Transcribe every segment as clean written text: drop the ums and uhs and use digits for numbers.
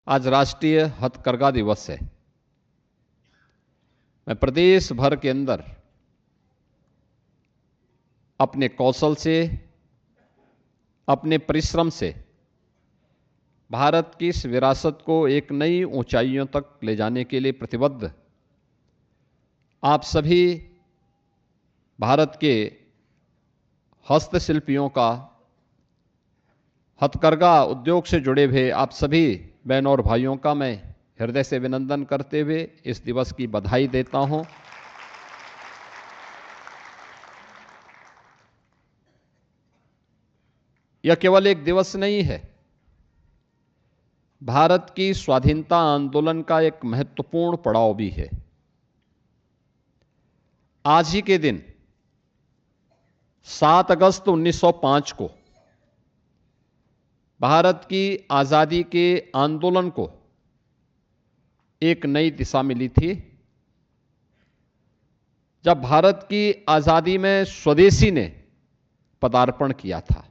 आज राष्ट्रीय हथकरघा दिवस है। मैं प्रदेश भर के अंदर अपने कौशल से, अपने परिश्रम से भारत की इस विरासत को एक नई ऊंचाइयों तक ले जाने के लिए प्रतिबद्ध आप सभी भारत के हस्तशिल्पियों का, हथकरघा उद्योग से जुड़े हुए आप सभी बहनों और भाइयों का मैं हृदय से अभिनंदन करते हुए इस दिवस की बधाई देता हूं। यह केवल एक दिवस नहीं है, भारत की स्वाधीनता आंदोलन का एक महत्वपूर्ण पड़ाव भी है। आज ही के दिन 7 अगस्त 1905 को भारत की आजादी के आंदोलन को एक नई दिशा मिली थी, जब भारत की आजादी में स्वदेशी ने पदार्पण किया था।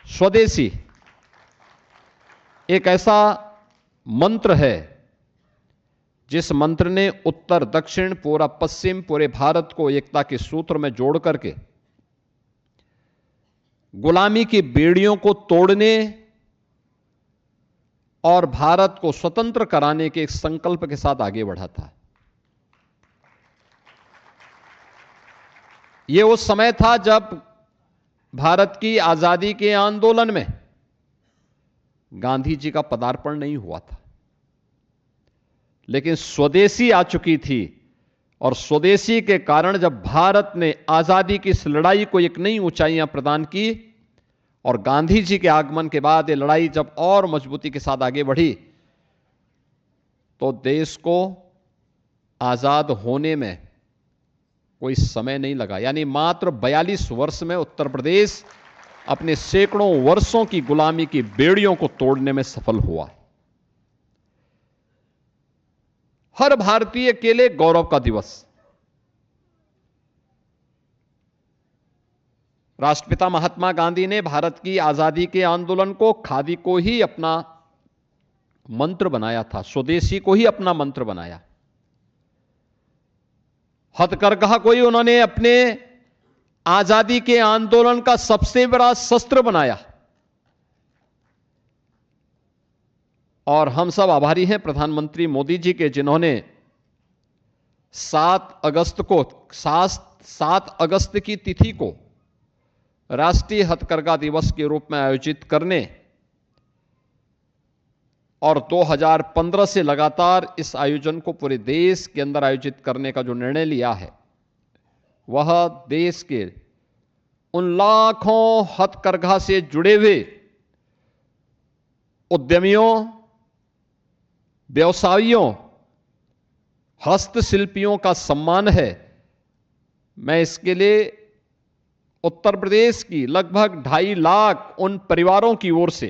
स्वदेशी एक ऐसा मंत्र है जिस मंत्र ने उत्तर दक्षिण, पूरा पश्चिम, पूरे भारत को एकता के सूत्र में जोड़ करके गुलामी की बेड़ियों को तोड़ने और भारत को स्वतंत्र कराने के एक संकल्प के साथ आगे बढ़ा था। यह उस समय था जब भारत की आजादी के आंदोलन में गांधी जी का पदार्पण नहीं हुआ था, लेकिन स्वदेशी आ चुकी थी और स्वदेशी के कारण जब भारत ने आजादी की इस लड़ाई को एक नई ऊंचाइयां प्रदान की और गांधी जी के आगमन के बाद ये लड़ाई जब और मजबूती के साथ आगे बढ़ी, तो देश को आजाद होने में कोई समय नहीं लगा। यानी मात्र 42 वर्ष में उत्तर प्रदेश अपने सैकड़ों वर्षों की गुलामी की बेड़ियों को तोड़ने में सफल हुआ। हर भारतीय के लिए गौरव का दिवस। राष्ट्रपिता महात्मा गांधी ने भारत की आजादी के आंदोलन को खादी को ही अपना मंत्र बनाया था, स्वदेशी को ही अपना मंत्र बनाया। हथकरघा को ही उन्होंने अपने आजादी के आंदोलन का सबसे बड़ा शस्त्र बनाया। और हम सब आभारी हैं प्रधानमंत्री मोदी जी के, जिन्होंने 7 अगस्त की तिथि को राष्ट्रीय हथकरघा दिवस के रूप में आयोजित करने और 2015 से लगातार इस आयोजन को पूरे देश के अंदर आयोजित करने का जो निर्णय लिया है, वह देश के उन लाखों हथकरघा से जुड़े हुए उद्यमियों, व्यवसायियों, हस्तशिल्पियों का सम्मान है। मैं इसके लिए उत्तर प्रदेश की लगभग 2.5 लाख उन परिवारों की ओर से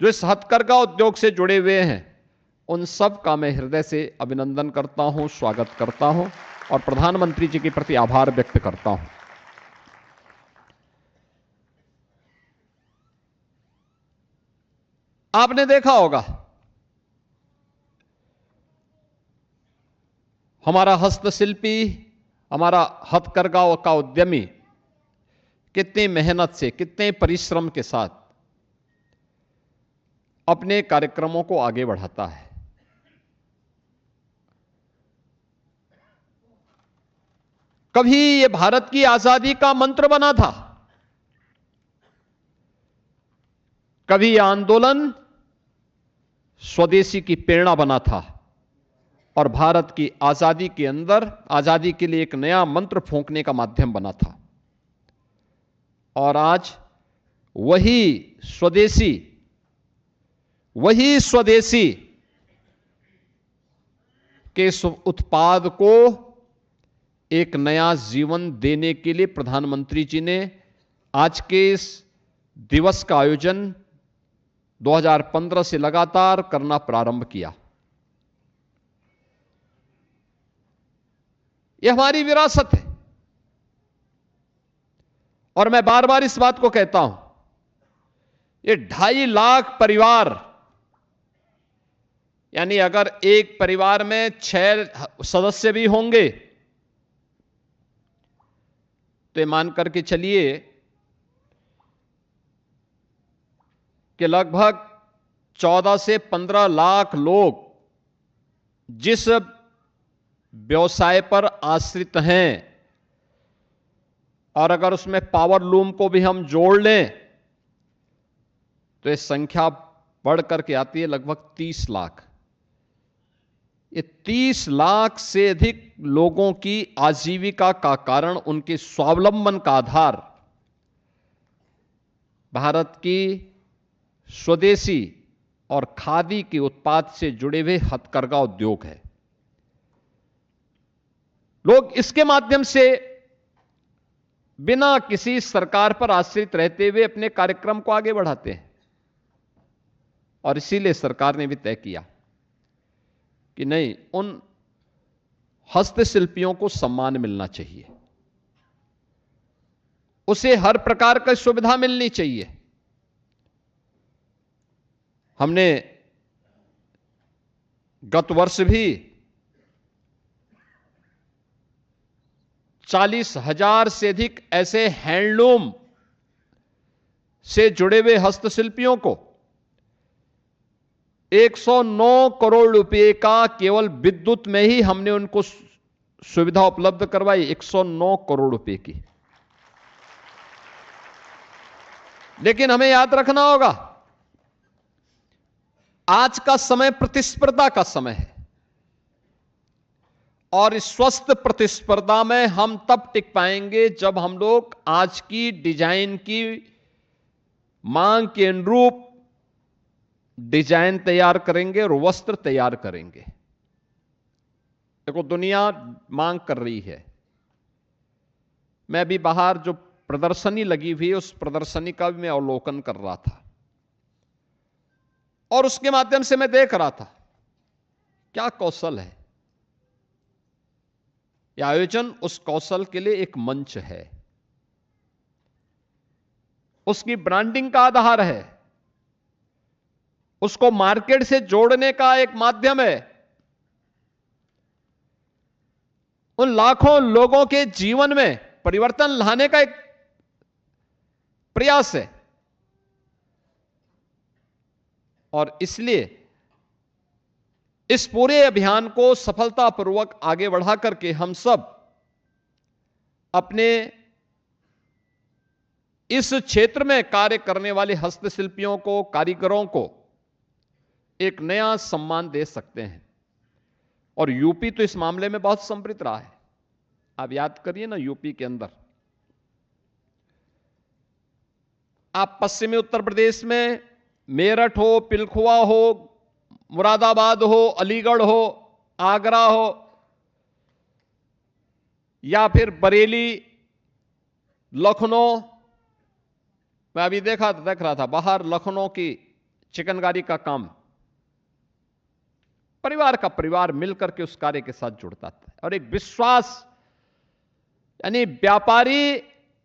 जो इस हथकरघा उद्योग से जुड़े हुए हैं, उन सब का मैं हृदय से अभिनंदन करता हूं, स्वागत करता हूं और प्रधानमंत्री जी के प्रति आभार व्यक्त करता हूं। आपने देखा होगा, हमारा हस्तशिल्पी, हमारा हथकरघा का उद्यमी कितनी मेहनत से, कितने परिश्रम के साथ अपने कार्यक्रमों को आगे बढ़ाता है। कभी यह भारत की आजादी का मंत्र बना था, कभी यह आंदोलन स्वदेशी की प्रेरणा बना था और भारत की आजादी के अंदर आजादी के लिए एक नया मंत्र फूंकने का माध्यम बना था। और आज वही स्वदेशी के इस उत्पाद को एक नया जीवन देने के लिए प्रधानमंत्री जी ने आज के इस दिवस का आयोजन 2015 से लगातार करना प्रारंभ किया। यह हमारी विरासत है और मैं बार बार इस बात को कहता हूं, ये 2.5 लाख परिवार, यानी अगर एक परिवार में 6 सदस्य भी होंगे तो ये मान करके चलिए कि लगभग 14 से 15 लाख लोग जिस व्यवसाय पर आश्रित हैं, और अगर उसमें पावर लूम को भी हम जोड़ लें तो ये संख्या बढ़ करके आती है लगभग 30 लाख। ये 30 लाख से अधिक लोगों की आजीविका का कारण, उनके स्वावलंबन का आधार भारत की स्वदेशी और खादी के उत्पाद से जुड़े हुए हथकरघा उद्योग है। लोग इसके माध्यम से बिना किसी सरकार पर आश्रित रहते हुए अपने कार्यक्रम को आगे बढ़ाते हैं, और इसीलिए सरकार ने भी तय किया कि नहीं, उन हस्तशिल्पियों को सम्मान मिलना चाहिए, उसे हर प्रकार की सुविधा मिलनी चाहिए। हमने गत वर्ष भी 40,000 से अधिक ऐसे हैंडलूम से जुड़े हुए हस्तशिल्पियों को 109 करोड़ रुपए का केवल विद्युत में ही हमने उनको सुविधा उपलब्ध करवाई, 109 करोड़ रुपए की। लेकिन हमें याद रखना होगा, आज का समय प्रतिस्पर्धा का समय है, और इस स्वस्थ प्रतिस्पर्धा में हम तब टिक पाएंगे जब हम लोग आज की डिजाइन की मांग के अनुरूप डिजाइन तैयार करेंगे और वस्त्र तैयार करेंगे। देखो, दुनिया मांग कर रही है। मैं भी बाहर जो प्रदर्शनी लगी हुई, उस प्रदर्शनी का भी मैं अवलोकन कर रहा था, और उसके माध्यम से मैं देख रहा था क्या कौशल है। यह आयोजन उस कौशल के लिए एक मंच है, उसकी ब्रांडिंग का आधार है, उसको मार्केट से जोड़ने का एक माध्यम है, उन लाखों लोगों के जीवन में परिवर्तन लाने का एक प्रयास है। और इसलिए इस पूरे अभियान को सफलतापूर्वक आगे बढ़ा करके हम सब अपने इस क्षेत्र में कार्य करने वाले हस्तशिल्पियों को, कारीगरों को एक नया सम्मान दे सकते हैं। और यूपी तो इस मामले में बहुत समृद्ध रहा है। आप याद करिए ना, यूपी के अंदर आप पश्चिमी उत्तर प्रदेश में मेरठ हो, पिलखुआ हो, मुरादाबाद हो, अलीगढ़ हो, आगरा हो, या फिर बरेली, लखनऊ। मैं अभी देख रहा था बाहर लखनऊ की चिकनकारी का काम परिवार का परिवार मिलकर के उस कार्य के साथ जुड़ता था, और एक विश्वास, यानी व्यापारी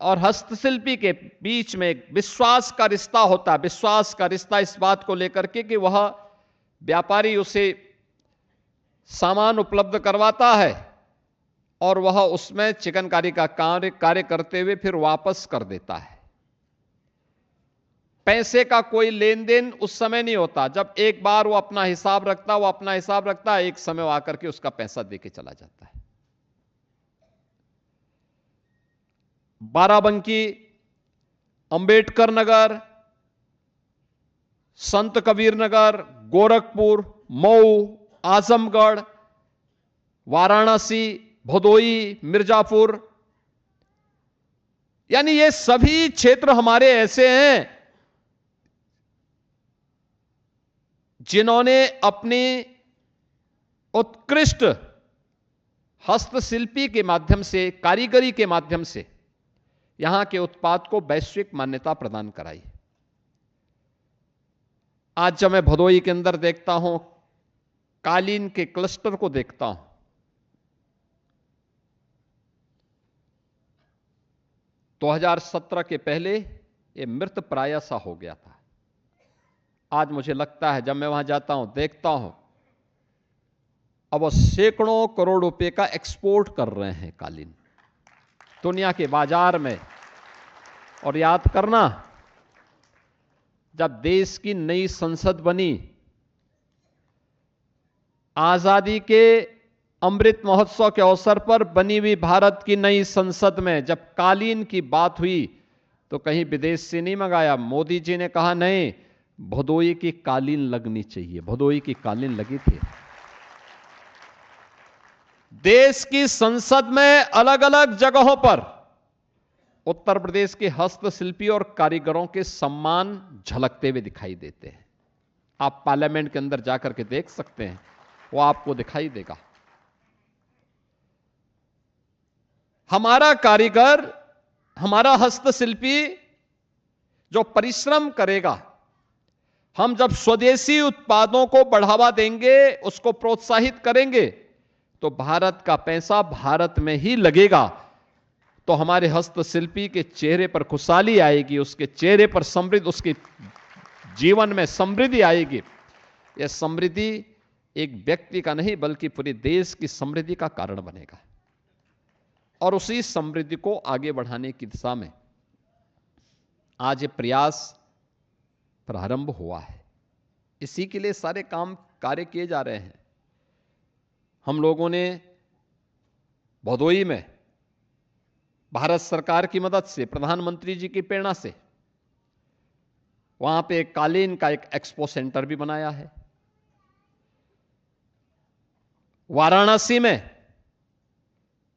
और हस्तशिल्पी के बीच में एक विश्वास का रिश्ता होता है। विश्वास का रिश्ता इस बात को लेकर के कि वह व्यापारी उसे सामान उपलब्ध करवाता है और वह उसमें चिकनकारी का कार्य करते हुए फिर वापस कर देता है। पैसे का कोई लेन देन उस समय नहीं होता। जब एक बार वो अपना हिसाब रखता है, एक समय वो आकर के उसका पैसा देके चला जाता है। बाराबंकी, अंबेडकर नगर, संत कबीर नगर, गोरखपुर, मऊ, आजमगढ़, वाराणसी, भदोई, मिर्जापुर, यानी ये सभी क्षेत्र हमारे ऐसे हैं जिन्होंने अपनी उत्कृष्ट हस्तशिल्पी के माध्यम से, कारीगरी के माध्यम से यहां के उत्पाद को वैश्विक मान्यता प्रदान कराई। आज जब मैं भदोई के अंदर देखता हूं, कालीन के क्लस्टर को देखता हूं, 2017 के पहले यह मृत प्राय सा हो गया था। आज मुझे लगता है जब मैं वहां जाता हूं, देखता हूं, अब वो सैकड़ों करोड़ रुपए का एक्सपोर्ट कर रहे हैं कालीन दुनिया के बाजार में। और याद करना, जब देश की नई संसद बनी, आजादी के अमृत महोत्सव के अवसर पर बनी हुई भारत की नई संसद में जब कालीन की बात हुई तो कहीं विदेश से नहीं मंगाया। मोदी जी ने कहा नहीं, भदोई की कालीन लगनी चाहिए। भदोई की कालीन लगी थी। देश की संसद में अलग अलग जगहों पर उत्तर प्रदेश के हस्तशिल्पी और कारीगरों के सम्मान झलकते हुए दिखाई देते हैं। आप पार्लियामेंट के अंदर जाकर के देख सकते हैं, वो आपको दिखाई देगा। हमारा कारीगर, हमारा हस्तशिल्पी जो परिश्रम करेगा, हम जब स्वदेशी उत्पादों को बढ़ावा देंगे, उसको प्रोत्साहित करेंगे, तो भारत का पैसा भारत में ही लगेगा। तो हमारे हस्तशिल्पी के चेहरे पर खुशहाली आएगी, उसके चेहरे पर समृद्धि, उसके जीवन में समृद्धि आएगी। यह समृद्धि एक व्यक्ति का नहीं बल्कि पूरे देश की समृद्धि का कारण बनेगा। और उसी समृद्धि को आगे बढ़ाने की दिशा में आज ये प्रयास प्रारंभ हुआ है। इसी के लिए सारे कार्य किए जा रहे हैं। हम लोगों ने भदोई में भारत सरकार की मदद से, प्रधानमंत्री जी की प्रेरणा से, वहां पे कालीन का एक एक्सपो सेंटर भी बनाया है। वाराणसी में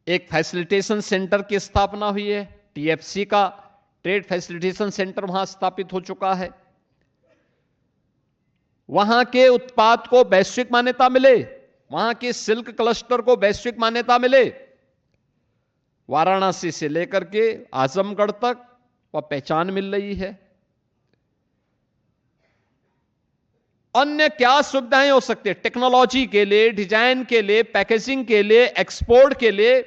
एक फैसिलिटेशन सेंटर की स्थापना हुई है। टीएफसी का ट्रेड फैसिलिटेशन सेंटर वहां स्थापित हो चुका है। वहां के उत्पाद को वैश्विक मान्यता मिले, वहां के सिल्क क्लस्टर को वैश्विक मान्यता मिले। वाराणसी से लेकर के आजमगढ़ तक वह पहचान मिल रही है। अन्य क्या सुविधाएं हो सकती है? टेक्नोलॉजी के लिए, डिजाइन के लिए, पैकेजिंग के लिए, एक्सपोर्ट के लिए,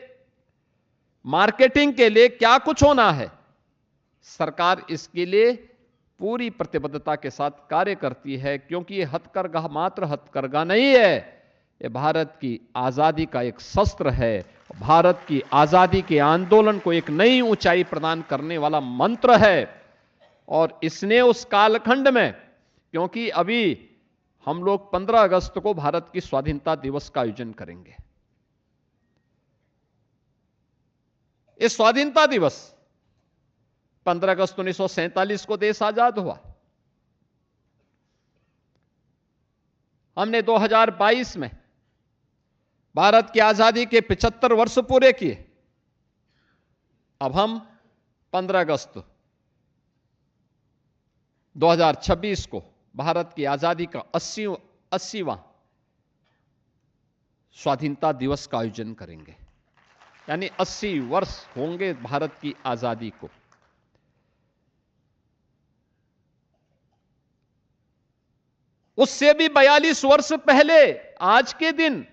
मार्केटिंग के लिए क्या कुछ होना है। सरकार इसके लिए पूरी प्रतिबद्धता के साथ कार्य करती है, क्योंकि यह हथकरघा मात्र हथकरघा नहीं है, यह भारत की आजादी का एक शस्त्र है। भारत की आजादी के आंदोलन को एक नई ऊंचाई प्रदान करने वाला मंत्र है। और इसने उस कालखंड में, क्योंकि अभी हम लोग 15 अगस्त को भारत की स्वाधीनता दिवस का आयोजन करेंगे। इस स्वाधीनता दिवस 15 अगस्त 1947 को देश आजाद हुआ। हमने 2022 में भारत की आजादी के 75 वर्ष पूरे किए। अब हम 15 अगस्त 2026 को भारत की आजादी का 80वां स्वाधीनता दिवस का आयोजन करेंगे। यानी 80 वर्ष होंगे भारत की आजादी को। उससे भी 42 वर्ष पहले आज के दिन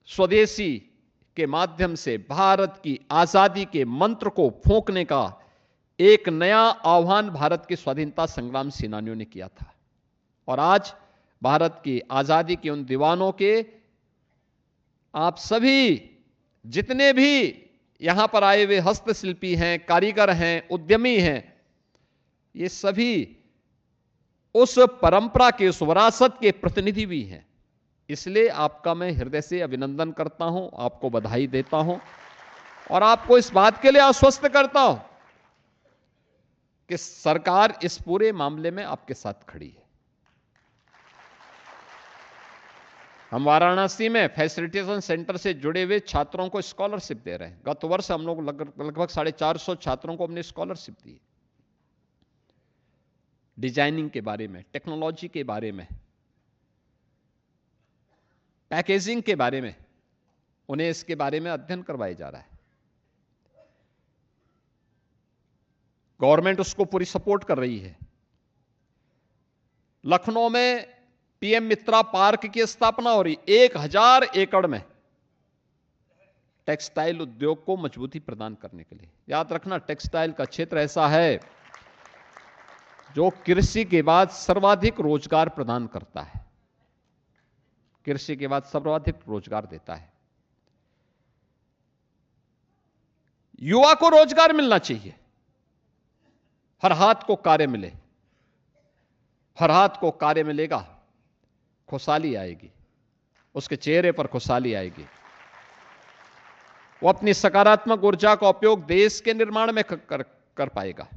स्वदेशी के माध्यम से भारत की आजादी के मंत्र को फूंकने का एक नया आह्वान भारत के स्वाधीनता संग्राम सेनानियों ने किया था। और आज भारत की आजादी के उन दीवानों के, आप सभी जितने भी यहां पर आए हुए हस्तशिल्पी हैं, कारीगर हैं, उद्यमी हैं, ये सभी उस परंपरा के, उस विरासत के प्रतिनिधि भी हैं। इसलिए आपका मैं हृदय से अभिनंदन करता हूं, आपको बधाई देता हूं और आपको इस बात के लिए आश्वस्त करता हूं कि सरकार इस पूरे मामले में आपके साथ खड़ी है। हम वाराणसी में फैसिलिटेशन सेंटर से जुड़े हुए छात्रों को स्कॉलरशिप दे रहे हैं। गत वर्ष हम लोग लगभग 450 छात्रों को हमने स्कॉलरशिप दी। डिजाइनिंग के बारे में, टेक्नोलॉजी के बारे में, पैकेजिंग के बारे में, उन्हें इसके बारे में अध्ययन करवाया जा रहा है। गवर्नमेंट उसको पूरी सपोर्ट कर रही है। लखनऊ में पीएम मित्रा पार्क की स्थापना हो रही, 1000 एकड़ में टेक्सटाइल उद्योग को मजबूती प्रदान करने के लिए। याद रखना, टेक्सटाइल का क्षेत्र ऐसा है जो कृषि के बाद सर्वाधिक रोजगार प्रदान करता है, कृषि के बाद सर्वाधिक रोजगार देता है। युवा को रोजगार मिलना चाहिए, हर हाथ को कार्य मिले, हर हाथ को कार्य मिलेगा, खुशहाली आएगी, उसके चेहरे पर खुशहाली आएगी, वो अपनी सकारात्मक ऊर्जा का उपयोग देश के निर्माण में कर पाएगा।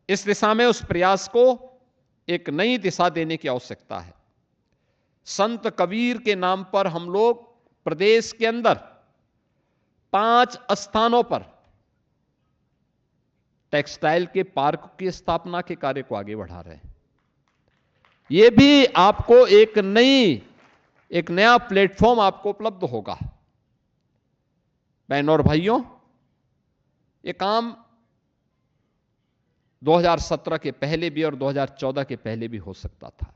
इस दिशा में उस प्रयास को एक नई दिशा देने की आवश्यकता है। संत कबीर के नाम पर हम लोग प्रदेश के अंदर 5 स्थानों पर टेक्सटाइल के पार्क की स्थापना के कार्य को आगे बढ़ा रहे हैं। यह भी आपको एक नया प्लेटफॉर्म आपको उपलब्ध होगा। बहनों और भाइयों, यह काम 2017 के पहले भी और 2014 के पहले भी हो सकता था,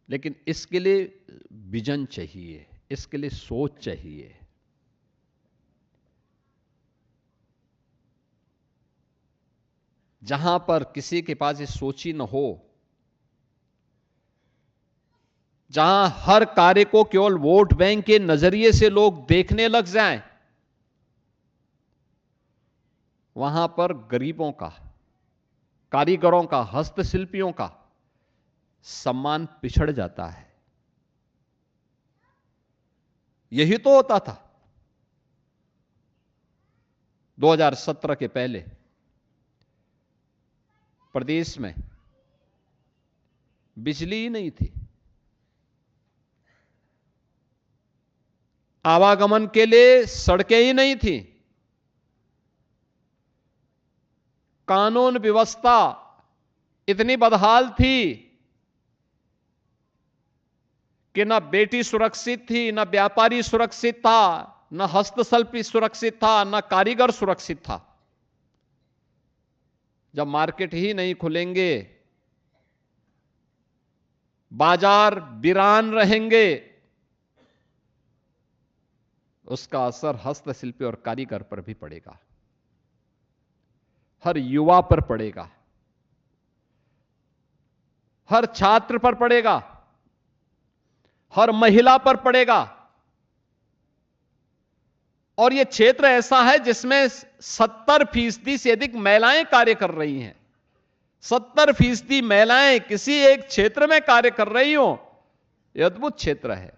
लेकिन इसके लिए विजन चाहिए, इसके लिए सोच चाहिए। जहां पर किसी के पास ये सोच ही न हो, जहां हर कार्य को केवल वोट बैंक के नजरिए से लोग देखने लग जाएं, वहां पर गरीबों का, कारीगरों का, हस्तशिल्पियों का सम्मान पिछड़ जाता है। यही तो होता था 2017 के पहले। प्रदेश में बिजली ही नहीं थी, आवागमन के लिए सड़कें ही नहीं थी, कानून व्यवस्था इतनी बदहाल थी कि ना बेटी सुरक्षित थी, ना व्यापारी सुरक्षित था, ना हस्तशिल्पी सुरक्षित था, ना कारीगर सुरक्षित था। जब मार्केट ही नहीं खुलेंगे, बाजार वीरान रहेंगे, उसका असर हस्तशिल्पी और कारीगर पर भी पड़ेगा, हर युवा पर पड़ेगा, हर छात्र पर पड़ेगा, हर महिला पर पड़ेगा। और यह क्षेत्र ऐसा है जिसमें 70% से अधिक महिलाएं कार्य कर रही हैं। 70% महिलाएं किसी एक क्षेत्र में कार्य कर रही हो, यह अद्भुत क्षेत्र है।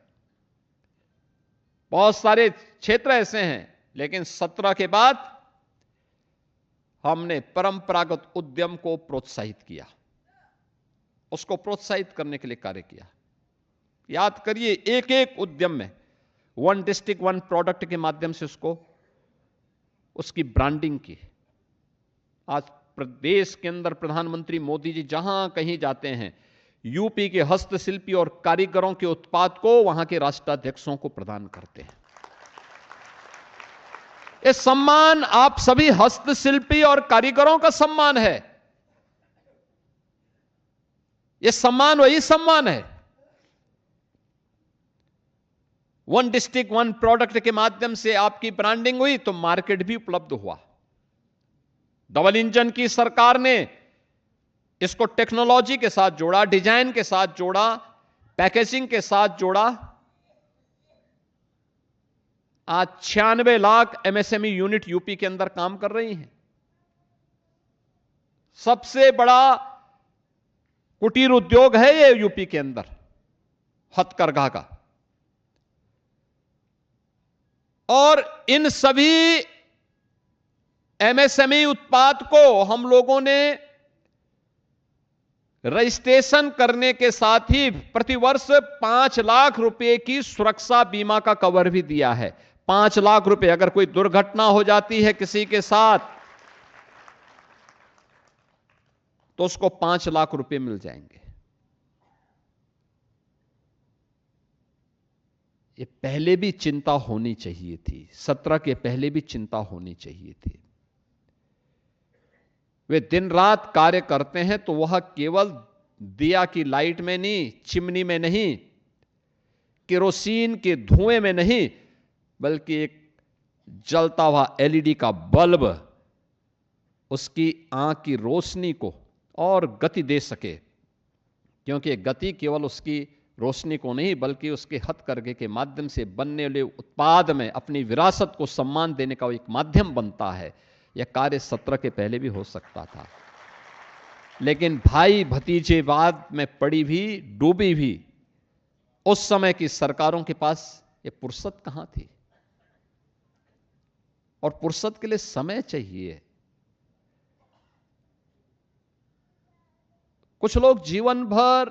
बहुत सारे क्षेत्र ऐसे हैं, लेकिन 17 के बाद हमने परंपरागत उद्यम को प्रोत्साहित किया, उसको प्रोत्साहित करने के लिए कार्य किया। याद करिए, एक एक उद्यम में 1 डिस्ट्रिक्ट 1 प्रोडक्ट के माध्यम से उसकी ब्रांडिंग की। आज प्रदेश के अंदर प्रधानमंत्री मोदी जी जहां कहीं जाते हैं, यूपी के हस्तशिल्पी और कारीगरों के उत्पाद को वहां के राष्ट्राध्यक्षों को प्रदान करते हैं। यह सम्मान आप सभी हस्तशिल्पी और कारीगरों का सम्मान है। यह सम्मान वही सम्मान है। 1 डिस्ट्रिक्ट 1 प्रोडक्ट के माध्यम से आपकी ब्रांडिंग हुई तो मार्केट भी उपलब्ध हुआ। डबल इंजन की सरकार ने इसको टेक्नोलॉजी के साथ जोड़ा, डिजाइन के साथ जोड़ा, पैकेजिंग के साथ जोड़ा। आज 96 लाख एमएसएमई यूनिट यूपी के अंदर काम कर रही हैं। सबसे बड़ा कुटीर उद्योग है ये यूपी के अंदर, हथकरघा का। और इन सभी एमएसएमई उत्पाद को हम लोगों ने रजिस्ट्रेशन करने के साथ ही प्रतिवर्ष 5 लाख रुपए की सुरक्षा बीमा का कवर भी दिया है। 5 लाख रुपए, अगर कोई दुर्घटना हो जाती है किसी के साथ तो उसको 5 लाख रुपए मिल जाएंगे। ये पहले भी चिंता होनी चाहिए थी, 17 के पहले भी चिंता होनी चाहिए थी। वे दिन रात कार्य करते हैं तो वह केवल दिया की लाइट में नहीं, चिमनी में नहीं, केरोसिन के धुएं में नहीं, बल्कि एक जलता हुआ एलईडी का बल्ब उसकी आंख की रोशनी को और गति दे सके, क्योंकि गति केवल उसकी रोशनी को नहीं बल्कि उसके हथकरघे के माध्यम से बनने वाले उत्पाद में अपनी विरासत को सम्मान देने का एक माध्यम बनता है। यह कार्य 17 के पहले भी हो सकता था, लेकिन भाई भतीजेवाद में पड़ी भी डूबी भी उस समय की सरकारों के पास ये फुर्सत कहां थी। और फुर्सत के लिए समय चाहिए। कुछ लोग जीवन भर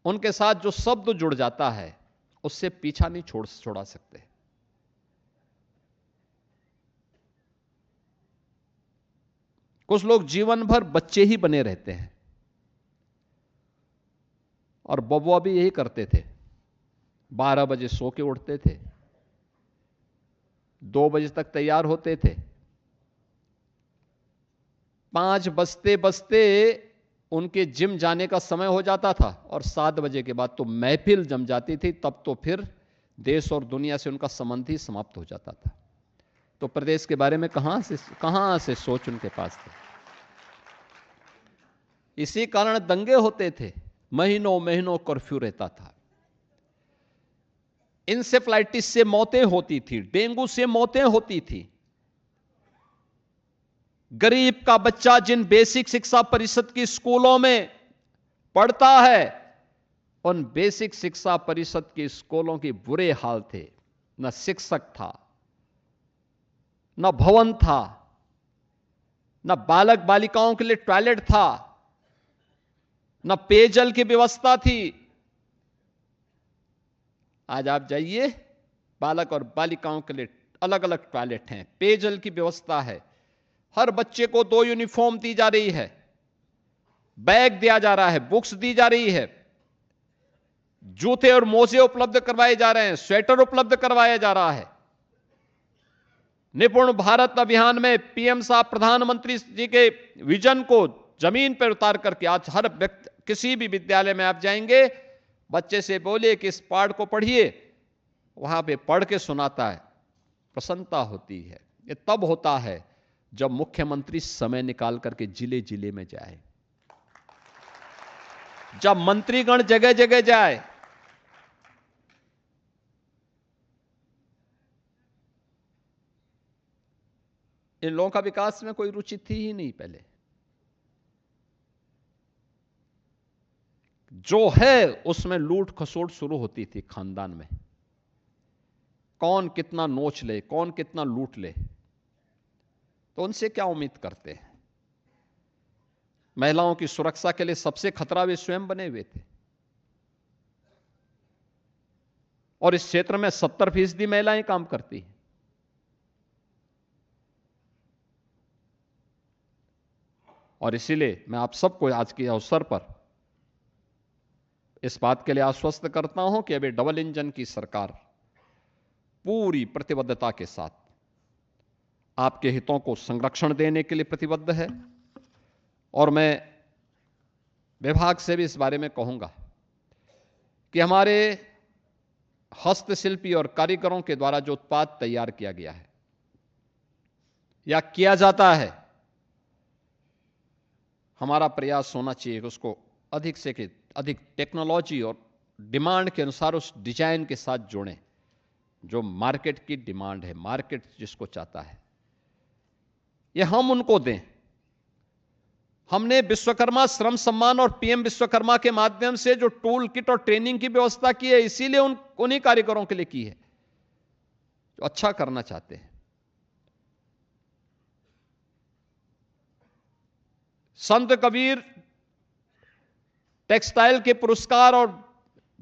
उनके साथ जो शब्द जुड़ जाता है उससे पीछा नहीं छोड़ा सकते। कुछ लोग जीवन भर बच्चे ही बने रहते हैं, और बबुआ भी यही करते थे। 12 बजे सो के उठते थे, 2 बजे तक तैयार होते थे, 5 बजते बजते उनके जिम जाने का समय हो जाता था, और 7 बजे के बाद तो महफिल जम जाती थी। तब तो फिर देश और दुनिया से उनका संबंध ही समाप्त हो जाता था। तो प्रदेश के बारे में कहां से सोच उनके पास थी। इसी कारण दंगे होते थे, महीनों महीनों कर्फ्यू रहता था। इंसेफ्लाइटिस से मौतें होती थी, डेंगू से मौतें होती थी। गरीब का बच्चा जिन बेसिक शिक्षा परिषद की स्कूलों में पढ़ता है, उन बेसिक शिक्षा परिषद के स्कूलों के बुरे हाल थे। न शिक्षक था, न भवन था, न बालक बालिकाओं के लिए टॉयलेट था, न पेयजल की व्यवस्था थी। आज आप जाइए, बालक और बालिकाओं के लिए अलग अलग टॉयलेट हैं, पेयजल की व्यवस्था है, हर बच्चे को 2 यूनिफॉर्म दी जा रही है, बैग दिया जा रहा है, बुक्स दी जा रही है, जूते और मोजे उपलब्ध करवाए जा रहे हैं, स्वेटर उपलब्ध करवाया जा रहा है। निपुण भारत अभियान में पीएम साहब प्रधानमंत्री जी के विजन को जमीन पर उतार करके आज हर व्यक्ति, किसी भी विद्यालय में आप जाएंगे, बच्चे से बोलिए कि इस पाठ को पढ़िए, वहां पे पढ़ के सुनाता है, प्रसन्नता होती है। ये तब होता है जब मुख्यमंत्री समय निकाल करके जिले जिले में जाए, जब मंत्रीगण जगह जगह जाए। इन लोगों का विकास में कोई रुचि थी ही नहीं पहले। जो है उसमें लूट खसोट शुरू होती थी खानदान में, कौन कितना नोच ले, कौन कितना लूट ले। तो उनसे क्या उम्मीद करते हैं। महिलाओं की सुरक्षा के लिए सबसे खतरा वे स्वयं बने हुए थे, और इस क्षेत्र में 70% महिलाएं काम करती हैं। और इसीलिए मैं आप सबको आज के अवसर पर इस बात के लिए आश्वस्त करता हूं कि अभी डबल इंजन की सरकार पूरी प्रतिबद्धता के साथ आपके हितों को संरक्षण देने के लिए प्रतिबद्ध है। और मैं विभाग से भी इस बारे में कहूंगा कि हमारे हस्तशिल्पी और कारीगरों के द्वारा जो उत्पाद तैयार किया गया है या किया जाता है, हमारा प्रयास होना चाहिए कि उसको अधिक से अधिक टेक्नोलॉजी और डिमांड के अनुसार उस डिजाइन के साथ जोड़ें, जो मार्केट की डिमांड है, मार्केट जिसको चाहता है, यह हम उनको दें। हमने विश्वकर्मा श्रम सम्मान और पीएम विश्वकर्मा के माध्यम से जो टूल किट और ट्रेनिंग की व्यवस्था की है, इसीलिए उन्हीं कारीगरों के लिए की है जो अच्छा करना चाहते हैं। संत कबीर टेक्सटाइल के पुरस्कार और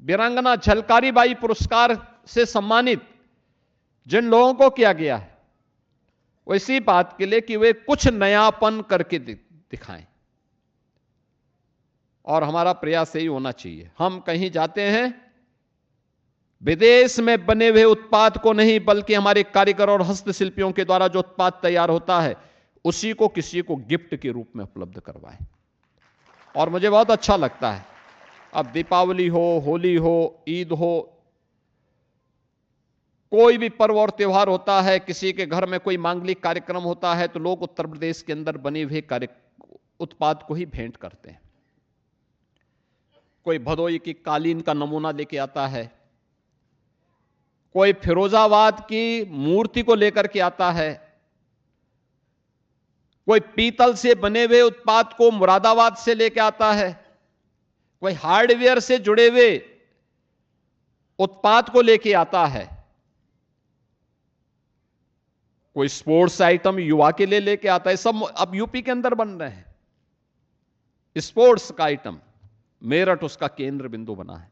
वीरांगना झलकारी बाई पुरस्कार से सम्मानित जिन लोगों को किया गया है, वो इसी बात के लिए कि वे कुछ नयापन करके दिखाएं। और हमारा प्रयास यही होना चाहिए। हम कहीं जाते हैं, विदेश में बने हुए उत्पाद को नहीं, बल्कि हमारे कारीगर और हस्तशिल्पियों के द्वारा जो उत्पाद तैयार होता है उसी को किसी को गिफ्ट के रूप में उपलब्ध करवाएं। और मुझे बहुत अच्छा लगता है, अब दीपावली हो, होली हो, ईद हो, कोई भी पर्व और त्योहार होता है, किसी के घर में कोई मांगलिक कार्यक्रम होता है, तो लोग उत्तर प्रदेश के अंदर बने हुए उत्पाद को ही भेंट करते हैं। कोई भदोई की कालीन का नमूना लेके आता है, कोई फिरोजाबाद की मूर्ति को लेकर के आता है, कोई पीतल से बने हुए उत्पाद को मुरादाबाद से लेके आता है, कोई हार्डवेयर से जुड़े हुए उत्पाद को लेके आता है, कोई स्पोर्ट्स आइटम युवा के लिए लेके आता है। सब अब यूपी के अंदर बन रहे हैं। स्पोर्ट्स का आइटम मेरठ उसका केंद्र बिंदु बना है।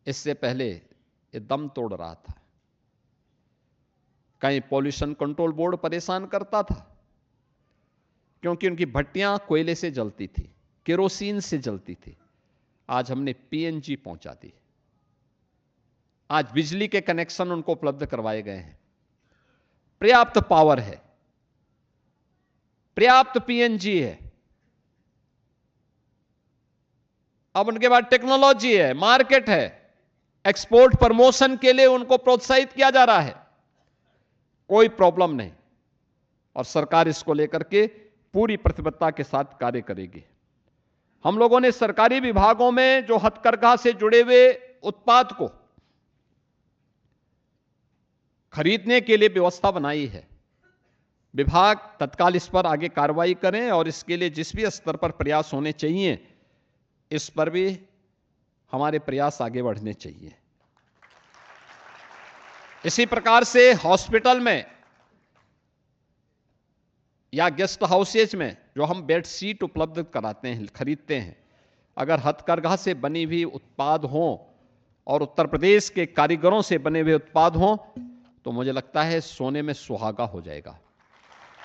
इससे पहले ये दम तोड़ रहा था। कहीं पॉल्यूशन कंट्रोल बोर्ड परेशान करता था, क्योंकि उनकी भट्टियां कोयले से जलती थी, केरोसिन से जलती थी। आज हमने पीएनजी पहुंचा दी। आज बिजली के कनेक्शन उनको उपलब्ध करवाए गए हैं। पर्याप्त पावर है, पर्याप्त पीएनजी है। अब उनके बाद टेक्नोलॉजी है, मार्केट है, एक्सपोर्ट प्रमोशन के लिए उनको प्रोत्साहित किया जा रहा है। कोई प्रॉब्लम नहीं, और सरकार इसको लेकर के पूरी प्रतिबद्धता के साथ कार्य करेगी। हम लोगों ने सरकारी विभागों में जो हथकरघा से जुड़े हुए उत्पाद को खरीदने के लिए व्यवस्था बनाई है। विभाग तत्काल इस पर आगे कार्रवाई करें, और इसके लिए जिस भी स्तर पर प्रयास होने चाहिए, इस पर भी हमारे प्रयास आगे बढ़ने चाहिए। इसी प्रकार से हॉस्पिटल में या गेस्ट हाउसेज में जो हम बेड शीट उपलब्ध कराते हैं, खरीदते हैं, अगर हथकरघा से बनी हुई उत्पाद हों और उत्तर प्रदेश के कारीगरों से बने हुए उत्पाद हों, तो मुझे लगता है सोने में सुहागा हो जाएगा।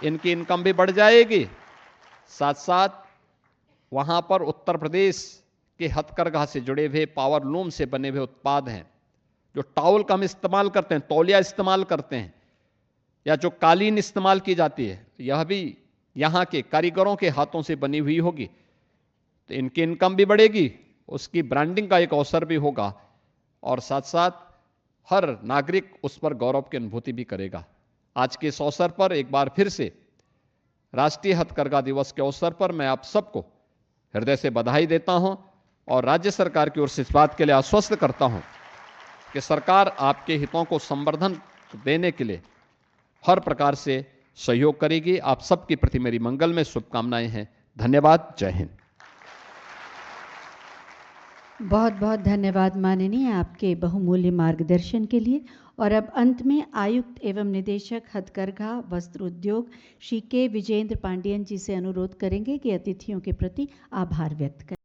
इनकी इनकम भी बढ़ जाएगी, साथ साथ वहां पर उत्तर प्रदेश के हथकरघा से जुड़े हुए पावर लूम से बने हुए उत्पाद हैं, जो टॉवल का हम इस्तेमाल करते हैं, तौलिया इस्तेमाल करते हैं, या जो कालीन इस्तेमाल की जाती है, यह भी यहाँ के कारीगरों के हाथों से बनी हुई होगी। तो इनकी इनकम भी बढ़ेगी, उसकी ब्रांडिंग का एक अवसर भी होगा, और साथ साथ हर नागरिक उस पर गौरव की अनुभूति भी करेगा। आज के इस अवसर पर एक बार फिर से राष्ट्रीय हथकरघा दिवस के अवसर पर मैं आप सबको हृदय से बधाई देता हूं, और राज्य सरकार की ओर से इस बात के लिए आश्वस्त करता हूं कि सरकार आपके हितों को संवर्धन देने के लिए हर प्रकार से सहयोग करेगी। आप सबके प्रति मेरी मंगल में शुभकामनाएं हैं। धन्यवाद। जय हिंद। बहुत बहुत धन्यवाद माननीय, आपके बहुमूल्य मार्गदर्शन के लिए। और अब अंत में आयुक्त एवं निदेशक हथकरघा वस्त्र उद्योग श्री के विजेंद्र पांडियन जी से अनुरोध करेंगे कि अतिथियों के प्रति आभार व्यक्त करें।